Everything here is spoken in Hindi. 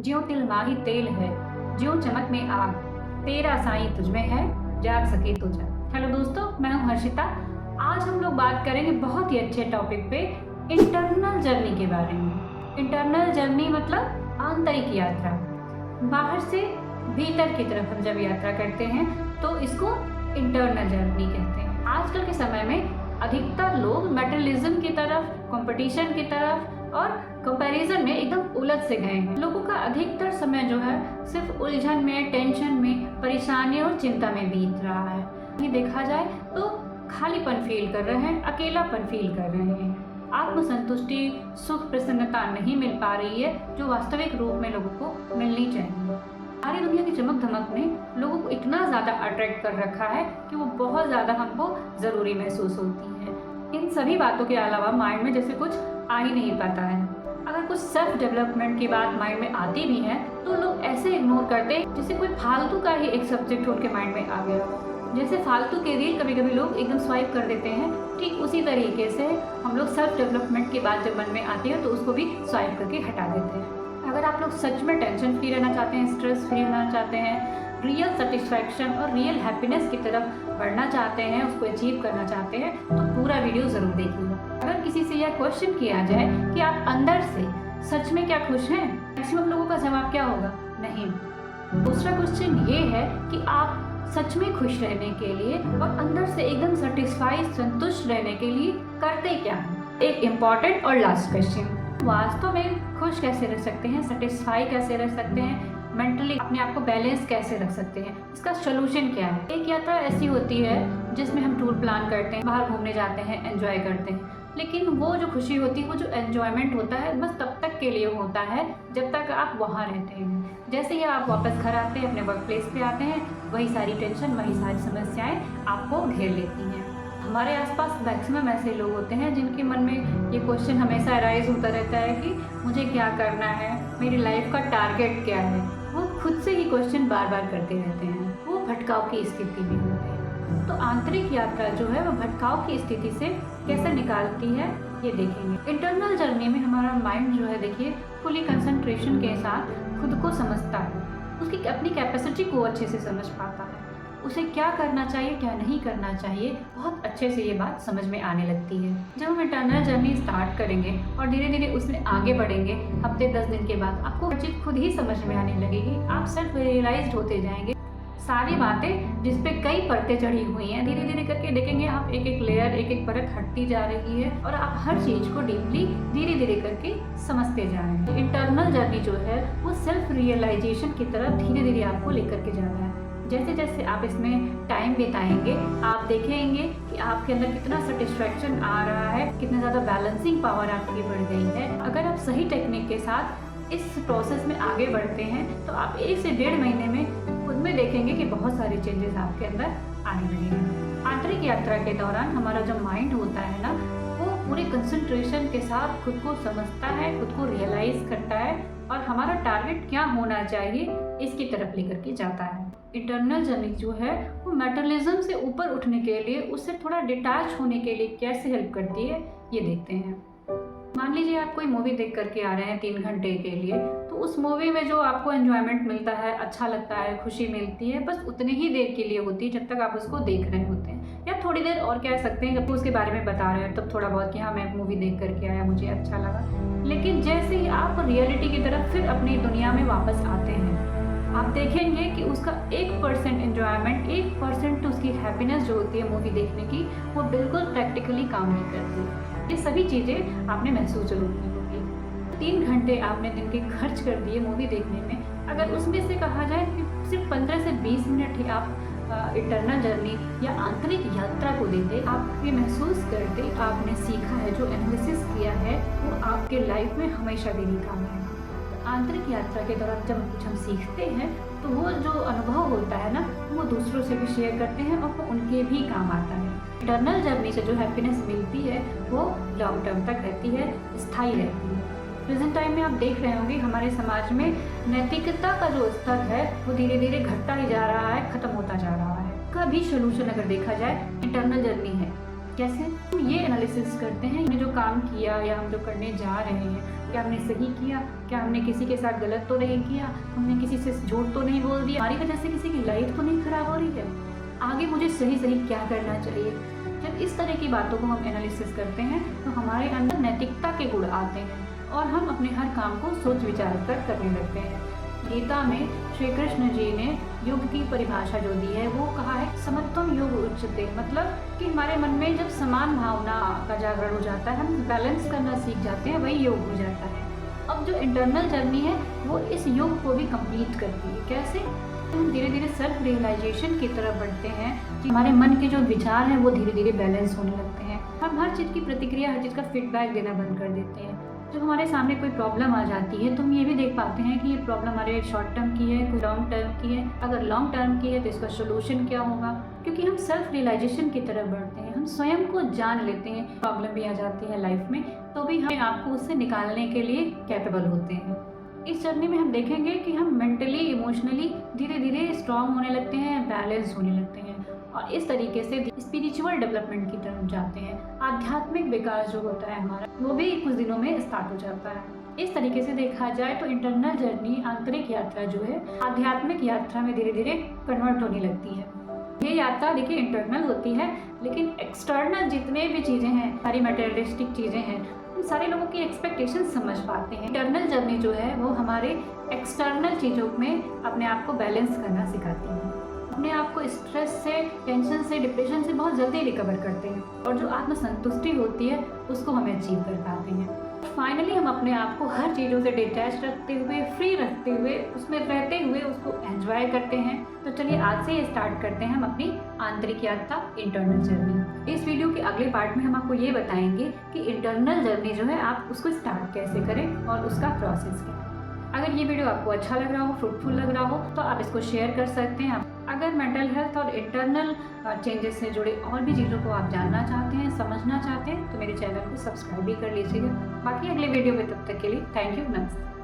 ज्यों तिल माही तेल है, ज्यों चमक में आग, तेरा साईं तुझमें है, जाग सके तो जाग। हेलो दोस्तों, मैं हूं हर्षिता। आज हम लोग बात करेंगे बहुत ही अच्छे टॉपिक पे, इंटरनल जर्नी के बारे में। इंटरनल जर्नी मतलब आंतरिक यात्रा। बाहर से भीतर की तरफ हम जब यात्रा करते हैं तो इसको इंटरनल जर्नी कहते हैं। आजकल के समय में अधिकतर लोग मेटरलिज्म की तरफ, कंपटीशन की तरफ और कंपैरिजन में एकदम उलझ से गए हैं। लोगों का अधिकतर समय जो है सिर्फ उलझन में, टेंशन में, परेशानी और चिंता में बीत रहा है। ये देखा जाए तो खालीपन फील कर रहे हैं, अकेलापन फील कर रहे हैं, आत्मसंतुष्टि, सुख, प्रसन्नता नहीं मिल पा रही है जो वास्तविक रूप में लोगों को मिलनी चाहिए। सारी दुनिया की चमक धमक ने लोगों को इतना ज़्यादा अट्रैक्ट कर रखा है कि वो बहुत ज़्यादा हमको ज़रूरी महसूस होती है। इन सभी बातों के अलावा माइंड में जैसे कुछ आ ही नहीं पाता है। अगर कुछ सेल्फ डेवलपमेंट की बात माइंड में आती भी है तो लोग ऐसे इग्नोर करते हैं जैसे कोई फालतू का ही एक सब्जेक्ट उनके माइंड में आ गया हो। जैसे फालतू के रील कभी कभी लोग एकदम स्वाइप कर देते हैं, ठीक उसी तरीके से हम लोग सेल्फ डेवलपमेंट की बात जब मन में आती है तो उसको भी स्वाइप करके हटा देते हैं। अगर आप लोग सच में टेंशन फ्री रहना चाहते हैं, स्ट्रेस फ्री रहना चाहते हैं, रियल सेटिस्फैक्शन और रियल हैप्पीनेस की तरफ बढ़ना चाहते हैं, उसको अचीव करना चाहते हैं तो पूरा वीडियो ज़रूर देखिएगा। अगर किसी से यह क्वेश्चन किया जाए कि आप अंदर से सच में क्या खुश हैं, मैक्सिमम लोगों का जवाब क्या होगा? नहीं। दूसरा क्वेश्चन ये है कि आप सच में खुश रहने के लिए और अंदर से एकदम सेटिस्फाइड, संतुष्ट रहने के लिए करते क्या हैं? एक इम्पॉर्टेंट और लास्ट क्वेश्चन, वास्तव में खुश कैसे रह सकते हैं, सेटिस्फाई कैसे रह सकते हैं, मेंटली अपने आप को बैलेंस कैसे रख सकते हैं, इसका सोल्यूशन क्या है? एक यात्रा ऐसी होती है जिसमें हम टूर प्लान करते हैं, बाहर घूमने जाते हैं, एंजॉय करते हैं, लेकिन वो जो खुशी होती है, वो जो एंजॉयमेंट होता है बस तब तक के लिए होता है जब तक आप वहाँ रहते हैं। जैसे ही आप वापस घर आते हैं, अपने वर्क प्लेस पे आते हैं, वही सारी टेंशन, वही सारी समस्याएं आपको घेर लेती हैं। हमारे आसपास मैक्सिमम ऐसे लोग होते हैं जिनके मन में ये क्वेश्चन हमेशा अराइज होता रहता है कि मुझे क्या करना है, मेरी लाइफ का टारगेट क्या है। वो खुद से ही क्वेश्चन बार बार करते रहते हैं, वो भटकाव की स्थिति में होते हैं। तो आंतरिक यात्रा जो है वो भटकाव की स्थिति से कैसे निकालती है ये देखेंगे। इंटरनल जर्नी में हमारा माइंड जो है देखिए फुली कंसंट्रेशन के साथ खुद को समझता है, उसकी अपनी कैपेसिटी को अच्छे से समझ पाता है, उसे क्या करना चाहिए, क्या नहीं करना चाहिए, बहुत अच्छे से ये बात समझ में आने लगती है। जब हम इंटरनल जर्नी स्टार्ट करेंगे और धीरे धीरे उसमें आगे बढ़ेंगे, हफ्ते 10 दिन के बाद आपको हर चीज़ खुद ही समझ में आने लगेगी। आप सेल्फ रियलाइज्ड होते जाएंगे। सारी बातें जिस पे कई परतें चढ़ी हुई हैं, धीरे धीरे करके देखेंगे आप एक एक लेयर, एक एक परत हटती जा रही है और आप हर चीज़ को डीपली धीरे धीरे करके समझते जा रहे हैं। इंटरनल जर्नी जो है वो सेल्फ रियलाइजेशन की तरफ धीरे धीरे आपको लेकर के जा रहा है। जैसे जैसे आप इसमें टाइम बिताएंगे, आप देखेंगे कि आपके अंदर कितना सेटिस्फैक्शन आ रहा है, कितना ज़्यादा बैलेंसिंग पावर आपकी बढ़ गई है। अगर आप सही टेक्निक के साथ इस प्रोसेस में आगे बढ़ते हैं तो आप 1 से 1.5 महीने में खुद में देखेंगे कि बहुत सारे चेंजेस आपके अंदर आने लगेंगे। आंतरिक यात्रा के दौरान हमारा जो माइंड होता है ना, वो पूरे कंसंट्रेशन के साथ खुद को समझता है, खुद को रियलाइज करता है और हमारा टारगेट क्या होना चाहिए इसकी तरफ लेकर के जाता है। इंटरनल जर्नी जो है वो मेटरलिज्म से ऊपर उठने के लिए, उससे थोड़ा डिटैच होने के लिए कैसे हेल्प करती है ये देखते हैं। मान लीजिए आप कोई मूवी देख करके आ रहे हैं 3 घंटे के लिए, तो उस मूवी में जो आपको एंजॉयमेंट मिलता है, अच्छा लगता है, खुशी मिलती है, बस उतने ही देर के लिए होती है जब तक आप उसको देख रहे होते हैं, या थोड़ी देर और कह सकते हैं जब उसके बारे में बता रहे हैं तब थोड़ा बहुत कि हाँ मैं मूवी देख करके आया, मुझे अच्छा लगा। लेकिन जैसे ही आप रियलिटी की तरफ फिर अपनी दुनिया में वापस आते हैं, आप देखेंगे कि उसका 1% एंजॉयमेंट, 1% उसकी हैप्पीनेस जो होती है मूवी देखने की, वो बिल्कुल प्रैक्टिकली काम नहीं करती। ये सभी चीज़ें आपने महसूस जरूर की होगी। 3 घंटे आपने दिन के खर्च कर दिए मूवी देखने में, अगर उसमें से कहा जाए कि सिर्फ 15 से 20 मिनट ही आप इंटरनल जर्नी या आंतरिक यात्रा को देते, आप ये महसूस करते आपने सीखा है, जो एनालिसिस किया है वो आपके लाइफ में हमेशा के लिए काम आएगा। आंतरिक यात्रा के दौरान जब कुछ हम सीखते हैं तो वो जो अनुभव होता है ना, वो दूसरों से भी शेयर करते हैं और वो उनके भी काम आता है। इंटरनल जर्नी से जो हैप्पीनेस मिलती है वो लॉन्ग टर्म तक रहती है, स्थायी रहती है। प्रेजेंट टाइम में आप देख रहे होंगे हमारे समाज में नैतिकता का जो स्तर है वो धीरे धीरे घटता ही जा रहा है, खत्म होता जा रहा है। का भी सोल्यूशन अगर देखा जाए इंटरनल जर्नी है। कैसे? हम ये एनालिसिस करते हैं हमने जो काम किया या हम जो करने जा रहे हैं, क्या हमने सही किया, क्या हमने किसी के साथ गलत तो नहीं किया, हमने किसी से झूठ तो नहीं बोल दिया, हमारी वजह से किसी की लाइफ तो नहीं खराब हो रही है, आगे मुझे सही क्या करना चाहिए। जब इस तरह की बातों को हम एनालिसिस करते हैं तो हमारे अंदर नैतिकता के गुण आते हैं और हम अपने हर काम को सोच विचार कर करने लगते हैं। गीता में श्री कृष्ण जी ने योग की परिभाषा जो दी है वो कहा है समत्वम योग उच्यते, मतलब कि हमारे मन में जब समान भावना का जागरण हो जाता है, हम बैलेंस करना सीख जाते हैं, वही योग हो जाता है। अब जो इंटरनल जर्नी है वो इस योग को भी कंप्लीट करती है। कैसे? हम धीरे धीरे सेल्फ रियलाइजेशन की तरफ बढ़ते हैं कि हमारे मन के जो विचार हैं वो धीरे धीरे बैलेंस होने लगते हैं। हम हर चीज़ की प्रतिक्रिया, हर चीज़ का फीडबैक देना बंद कर देते हैं। जब हमारे सामने कोई प्रॉब्लम आ जाती है तो हम ये भी देख पाते हैं कि ये प्रॉब्लम हमारे शॉर्ट टर्म की है, कोई लॉन्ग टर्म की है। अगर लॉन्ग टर्म की है तो इसका सोल्यूशन क्या होगा, क्योंकि हम सेल्फ रियलाइजेशन की तरफ बढ़ते हैं, हम स्वयं को जान लेते हैं। प्रॉब्लम भी आ जाती है लाइफ में तो भी हम आपको उससे निकालने के लिए कैपेबल होते हैं। इस जर्नी में हम देखेंगे कि हम मेंटली, इमोशनली धीरे धीरे स्ट्रांग होने लगते हैं, बैलेंस होने लगते हैं और इस तरीके से स्पिरिचुअल डेवलपमेंट की तरफ जाते हैं। आध्यात्मिक विकास जो होता है हमारा वो भी कुछ दिनों में स्टार्ट हो जाता है। इस तरीके से देखा जाए तो इंटरनल जर्नी, आंतरिक यात्रा जो है आध्यात्मिक यात्रा में धीरे धीरे कन्वर्ट होने लगती है। ये यात्रा देखिए इंटरनल होती है, लेकिन एक्सटर्नल जितने भी चीज़ें हैं, सारी मटेरियलिस्टिक चीज़ें हैं, हम सारे लोगों की एक्सपेक्टेशन समझ पाते हैं। इंटरनल जर्नी जो है वो हमारे एक्सटर्नल चीज़ों में अपने आप को बैलेंस करना सिखाती है। अपने आप को स्ट्रेस से, टेंशन से, डिप्रेशन से बहुत जल्दी रिकवर करते हैं और जो आत्मसंतुष्टि होती है उसको हम अचीव कर पाते हैं। फाइनली हम अपने आप को हर चीज़ों से डिटैच रखते हुए, फ्री रखते हुए, उसमें रहते हुए उसको एंजॉय करते हैं। तो चलिए आज से स्टार्ट करते हैं हम अपनी आंतरिक यात्रा, इंटरनल जर्नी। इस वीडियो के अगले पार्ट में हम आपको ये बताएंगे कि इंटरनल जर्नी जो है आप उसको स्टार्ट कैसे करें और उसका प्रोसेस क्या है। अगर ये वीडियो आपको अच्छा लग रहा हो, फ्रूटफुल लग रहा हो तो आप इसको शेयर कर सकते हैं। अगर मेंटल हेल्थ और इंटरनल चेंजेस से जुड़े और भी चीज़ों को आप जानना चाहते हैं, समझना चाहते हैं तो मेरे चैनल को सब्सक्राइब भी कर लीजिएगा। बाकी अगले वीडियो में तब तक के लिए थैंक यू, नमस्ते।